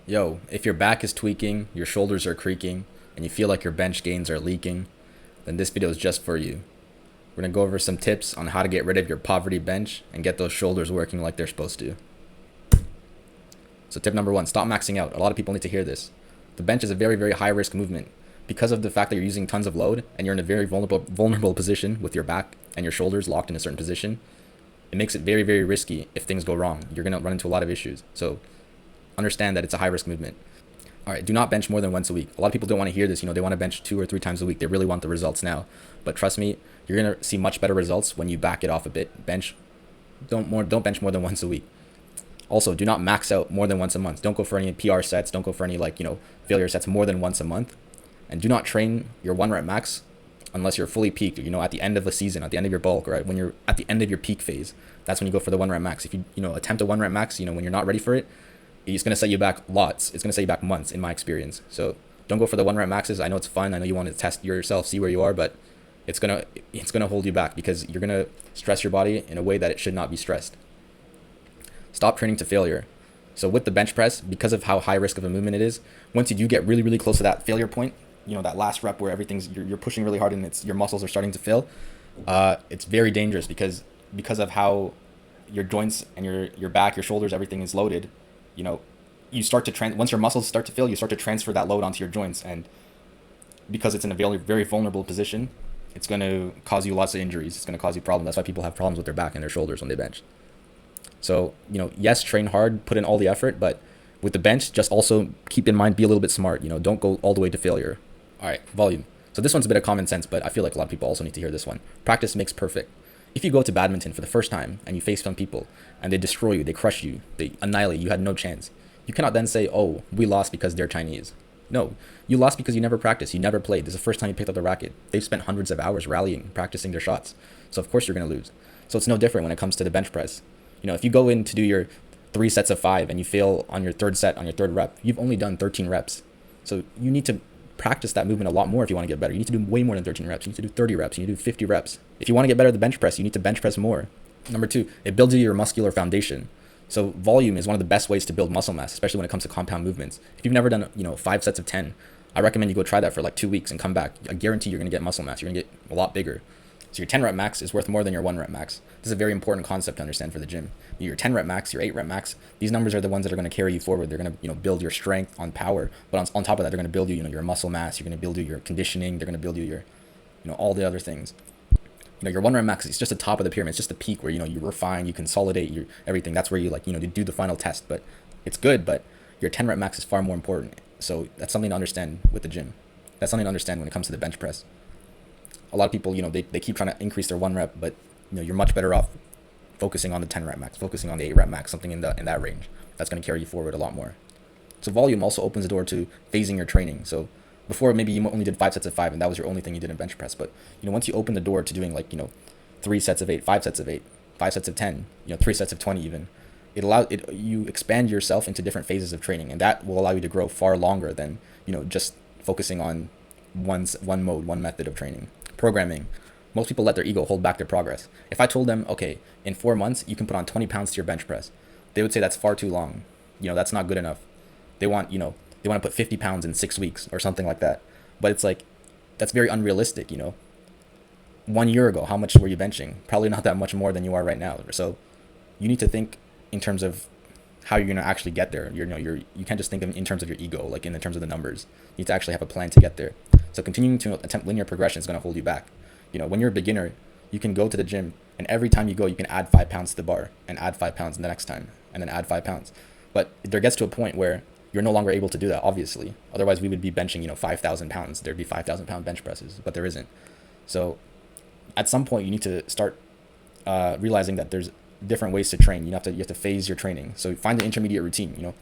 Yo, if your back is tweaking, your shoulders are creaking, and you feel like your bench gains are leaking, then this video is just for you. We're gonna go over some tips on how to get rid of your poverty bench and get those shoulders working like they're supposed to. So tip number one, stop maxing out. A lot of people need to hear this. The bench is a very, very high risk movement. Because of the fact that you're using tons of load and you're in a very vulnerable position with your back and your shoulders locked in a certain position, it makes it very, very risky if things go wrong. You're gonna run into a lot of issues. So understand that it's a high risk movement. All right, do not bench more than once a week. A lot of people don't want to hear this. They want to bench 2 or 3 times a week. They really want the results now. But trust me, you're going to see much better results when you back it off a bit. Don't bench more than once a week. Also, do not max out more than once a month. Don't go for any PR sets. Don't go for any failure sets more than once a month. And do not train your 1 rep max unless you're fully peaked, at the end of the season, at the end of your bulk, right? When you're at the end of your peak phase, that's when you go for the 1 rep max. If you attempt a 1 rep max, when you're not ready for it, it's going to set you back lots. It's going to set you back months in my experience. So don't go for the 1 rep maxes. I know it's fun. I know you want to test yourself, see where you are, but it's going to hold you back because you're going to stress your body in a way that it should not be stressed. Stop training to failure. So with the bench press, because of how high risk of a movement it is, once you do get really, really close to that failure point, that last rep where you're pushing really hard and your muscles are starting to fail, it's very dangerous because of how your joints and your back, your shoulders, everything is loaded. You start to once your muscles start to fail, you start to transfer that load onto your joints, and because it's in a very, very vulnerable position, it's going to cause you lots of injuries. It's going to cause you problems. That's why people have problems with their back and their shoulders when they bench. So, yes, train hard, put in all the effort, but with the bench, just also keep in mind, be a little bit smart. Don't go all the way to failure. All right, volume. So this one's a bit of common sense, but I feel like a lot of people also need to hear this one. Practice makes perfect. If you go to badminton for the first time and you face some people and they destroy you, they crush you, they annihilate you, had no chance, you cannot then say, oh, we lost because they're Chinese. No, you lost because you never practiced, you never played. This is the first time you picked up the racket. They've spent hundreds of hours rallying, practicing their shots. So of course you're going to lose. So it's no different when it comes to the bench press. If you go in to do your 3 sets of 5 and you fail on your third set, on your third rep, you've only done 13 reps. So you need to practice that movement a lot more if you want to get better. You need to do way more than 13 reps. You need to do 30 reps. You need to do 50 reps. If you want to get better at the bench press, you need to bench press more. Number 2, it builds you your muscular foundation. So volume is one of the best ways to build muscle mass, especially when it comes to compound movements. If you've never done, 5 sets of 10, I recommend you go try that for like 2 weeks and come back. I guarantee you're going to get muscle mass. You're going to get a lot bigger. So your 10 rep max is worth more than your 1 rep max. This is a very important concept to understand for the gym. Your 10 rep max, your 8 rep max, these numbers are the ones that are going to carry you forward. They're going to, build your strength on power. But on top of that, they're going to build you, your muscle mass. You're going to build you your conditioning. They're going to build you your, all the other things. Your 1 rep max is just the top of the pyramid. It's just the peak where, you refine, you consolidate your everything. That's where you you do the final test. But it's good, but your 10 rep max is far more important. So that's something to understand with the gym. That's something to understand when it comes to the bench press. A lot of people, they keep trying to increase their 1 rep, but you're much better off focusing on the 10 rep max, focusing on the 8 rep max, something in that range. That's going to carry you forward a lot more. So volume also opens the door to phasing your training. So before, maybe you only did 5 sets of 5 and that was your only thing you did in bench press. But once you open the door to doing 3 sets of 8, 5 sets of 8, 5 sets of 10, 3 sets of 20 even, you expand yourself into different phases of training, and that will allow you to grow far longer than just focusing on one mode, one method of training. Programming. Most people let their ego hold back their progress. If I told them, okay, in 4 months you can put on 20 pounds to your bench press, they would say that's far too long. That's not good enough. They want to put 50 pounds in 6 weeks or something like that. But it's that's very unrealistic. 1 year ago, how much were you benching? Probably not that much more than you are right now. So you need to think in terms of how you're going to actually get there. You can't just think in terms of your ego, in terms of the numbers. You need to actually have a plan to get there. So continuing to attempt linear progression is going to hold you back. When you're a beginner, you can go to the gym and every time you go, you can add 5 pounds to the bar and add 5 pounds the next time and then add 5 pounds. But there gets to a point where you're no longer able to do that, obviously. Otherwise, we would be benching, 5,000 pounds. There'd be 5,000 pound bench presses, but there isn't. So at some point, you need to start realizing that there's different ways to train. You have to phase your training. So find the intermediate routine.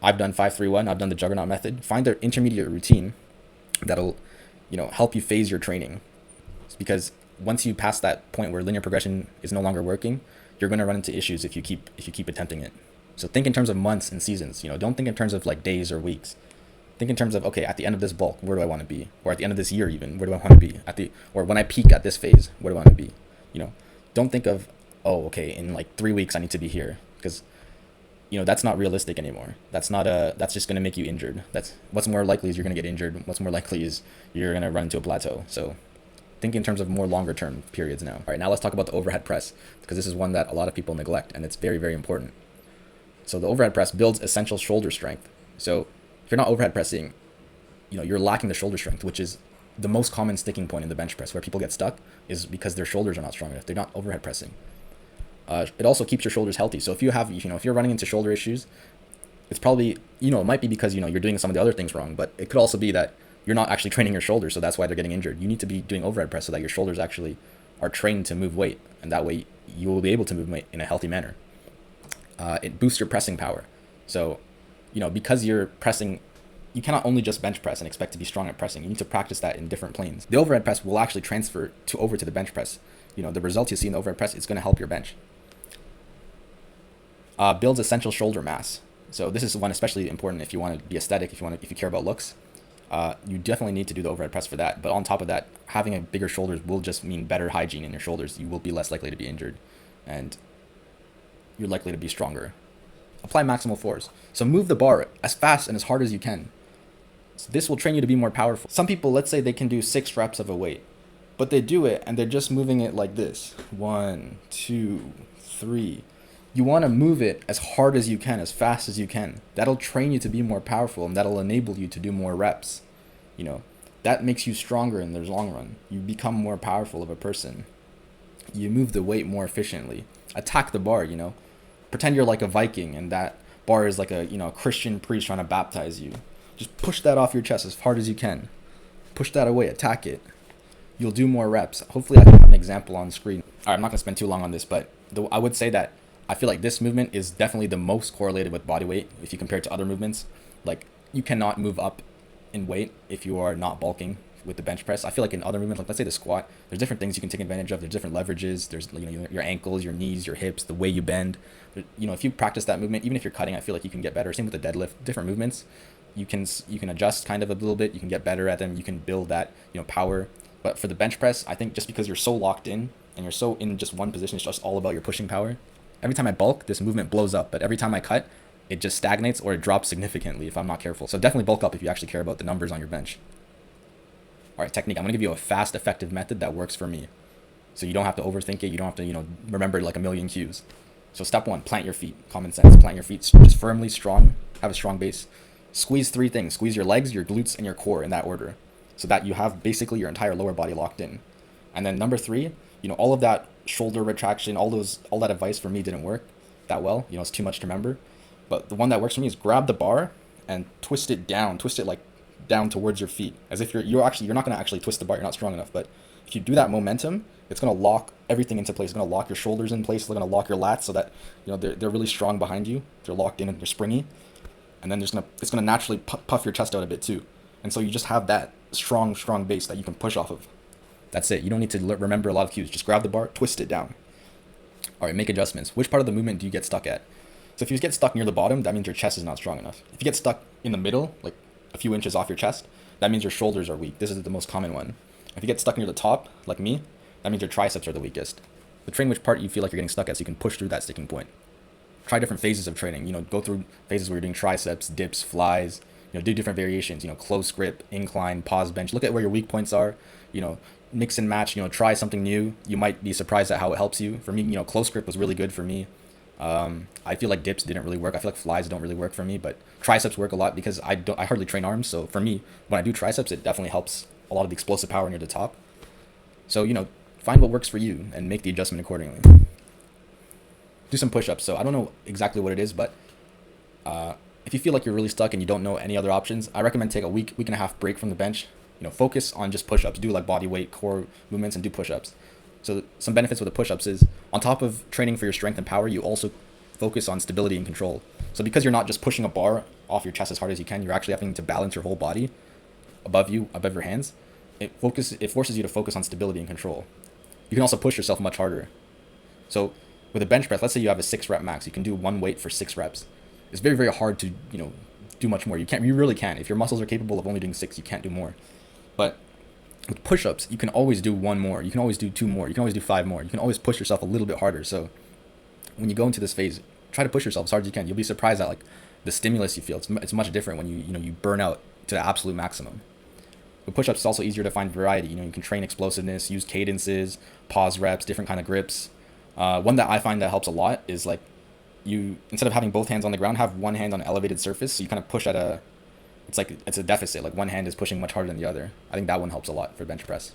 I've done 5-3-1. I've done the juggernaut method. Find the intermediate routine that'll help you phase your training. Because once you pass that point where linear progression is no longer working, you're going to run into issues if you keep attempting it. So think in terms of months and seasons. Don't think in terms of days or weeks. Think in terms of, okay, at the end of this bulk, where do I want to be? Or at the end of this year even, where do I want to be? Or when I peak at this phase, where do I want to be? Don't think of, oh, okay, in 3 weeks I need to be here. Because That's not realistic anymore. That's just going to make you injured. That's what's more likely is you're going to get injured. What's more likely is you're going to run into a plateau. So think in terms of more longer term periods now. All right, now let's talk about the overhead press, because this is one that a lot of people neglect, and it's very, very important. So the overhead press builds essential shoulder strength. So if you're not overhead pressing, you're lacking the shoulder strength, which is the most common sticking point in the bench press where people get stuck, is because their shoulders are not strong enough. They're not overhead pressing. It also keeps your shoulders healthy. So if you're running into shoulder issues, it's probably, it might be because, you're doing some of the other things wrong, but it could also be that you're not actually training your shoulders. So that's why they're getting injured. You need to be doing overhead press so that your shoulders actually are trained to move weight. And that way you will be able to move weight in a healthy manner. It boosts your pressing power. So, because you're pressing, you cannot only just bench press and expect to be strong at pressing. You need to practice that in different planes. The overhead press will actually transfer over to the bench press. The results you see in the overhead press, it's going to help your bench. Builds essential shoulder mass. So this is one especially important if you want to be aesthetic, if you care about looks. You definitely need to do the overhead press for that. But on top of that, having a bigger shoulders will just mean better hygiene in your shoulders. You will be less likely to be injured, and you're likely to be stronger. Apply maximal force. So move the bar as fast and as hard as you can. So this will train you to be more powerful. Some people, let's say they can do 6 reps of a weight, but they do it and they're just moving it like this. 1, 2, 3. You want to move it as hard as you can, as fast as you can. That'll train you to be more powerful, and that'll enable you to do more reps. That makes you stronger in the long run. You become more powerful of a person. You move the weight more efficiently. Attack the bar, Pretend you're like a Viking and that bar is like a, Christian priest trying to baptize you. Just push that off your chest as hard as you can. Push that away, attack it. You'll do more reps. Hopefully I can have an example on screen. All right, I'm not going to spend too long on this, but I would say that I feel like this movement is definitely the most correlated with body weight if you compare it to other movements. Like, you cannot move up in weight if you are not bulking with the bench press. I feel like in other movements, like let's say the squat, there's different things you can take advantage of. There's different leverages. There's your ankles, your knees, your hips, the way you bend. If you practice that movement, even if you're cutting, I feel like you can get better. Same with the deadlift. Different movements, you can adjust kind of a little bit. You can get better at them. You can build that power. But for the bench press, I think just because you're so locked in and you're so in just one position, it's just all about your pushing power. Every time I bulk, this movement blows up, but every time I cut, it just stagnates or it drops significantly if I'm not careful. So definitely bulk up if you actually care about the numbers on your bench. All right, technique. I'm going to give you a fast, effective method that works for me. So you don't have to overthink it. You don't have to, remember like a million cues. So step 1, plant your feet. Common sense. Plant your feet just firmly, strong. Have a strong base. Squeeze 3 things. Squeeze your legs, your glutes, and your core in that order, so that you have basically your entire lower body locked in. And then number 3, all of that shoulder retraction, all that advice for me didn't work that well. It's too much to remember. But the one that works for me is grab the bar and twist it down. Twist it like down towards your feet, as if you're not going to actually twist the bar. You're not strong enough. But if you do that momentum, it's going to lock everything into place. It's going to lock your shoulders in place. It's going to lock your lats so that they're really strong behind you. They're locked in and they're springy. And then it's going to naturally puff your chest out a bit too. And so you just have that strong base that you can push off of. That's it. You don't need to remember a lot of cues. Just grab the bar, twist it down. All right, make adjustments. Which part of the movement do you get stuck at? So if you get stuck near the bottom, that means your chest is not strong enough. If you get stuck in the middle, like a few inches off your chest, that means your shoulders are weak. This is the most common one. If you get stuck near the top, like me, that means your triceps are the weakest. So train which part you feel like you're getting stuck at so you can push through that sticking point. Try different phases of training. Go through phases where you're doing triceps, dips, flies. Do different variations. Close grip, incline, pause bench. Look at where your weak points are. Mix and match. Try something new. You might be surprised at how it helps you. For me, close grip was really good for me. I feel like dips didn't really work. I feel like flies don't really work for me, but triceps work a lot because I hardly train arms. So for me, when I do triceps, it definitely helps a lot of the explosive power near the top. So, find what works for you and make the adjustment accordingly. Do some push-ups. So I don't know exactly what it is, but if you feel like you're really stuck and you don't know any other options, I recommend take a week and a half break from the bench. Focus on just push-ups. Do like body weight, core movements, and do push-ups. So some benefits with the push-ups is, on top of training for your strength and power, you also focus on stability and control. So because you're not just pushing a bar off your chest as hard as you can, you're actually having to balance your whole body above your hands. It forces you to focus on stability and control. You can also push yourself much harder. So with a bench press, let's say you have a 6-rep max, you can do one weight for 6 reps. It's very, very hard to, do much more. You really can. If your muscles are capable of only doing 6, you can't do more. But with push-ups, you can always do 1 more. You can always do 2 more. You can always do 5 more. You can always push yourself a little bit harder. So when you go into this phase, try to push yourself as hard as you can. You'll be surprised at like the stimulus you feel. It's much different when you burn out to the absolute maximum. With push-ups, it's also easier to find variety. You can train explosiveness, use cadences, pause reps, different kind of grips. One that I find that helps a lot is like you, instead of having both hands on the ground, have one hand on an elevated surface. So you kind of push at it's a deficit. Like one hand is pushing much harder than the other. I think that one helps a lot for bench press.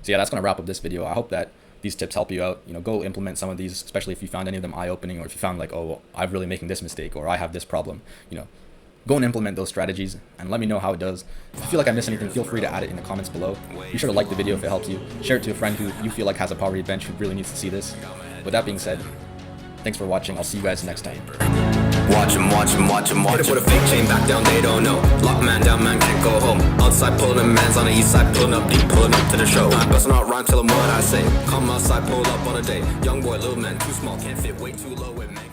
So yeah, that's going to wrap up this video. I hope that these tips help you out. Go implement some of these, especially if you found any of them eye-opening, or if you found like, oh, well, I'm really making this mistake, or I have this problem. Go and implement those strategies and let me know how it does. If you feel like I missed anything, feel free to add it in the comments below. Be sure to like the video if it helps you. Share it to a friend who you feel like has a poverty bench who really needs to see this. With that being said, thanks for watching. I'll see you guys next time. Watch him. Hit him with a fake chain back down, they don't know. Lock man down, man can't go home. Outside pulling them mans on the east side, pulling up deep, pulling up to the show. I bustin' out rhyme till I'm what I say. Come outside, pull up on a day. Young boy, little man, too small, can't fit, way too low, it man.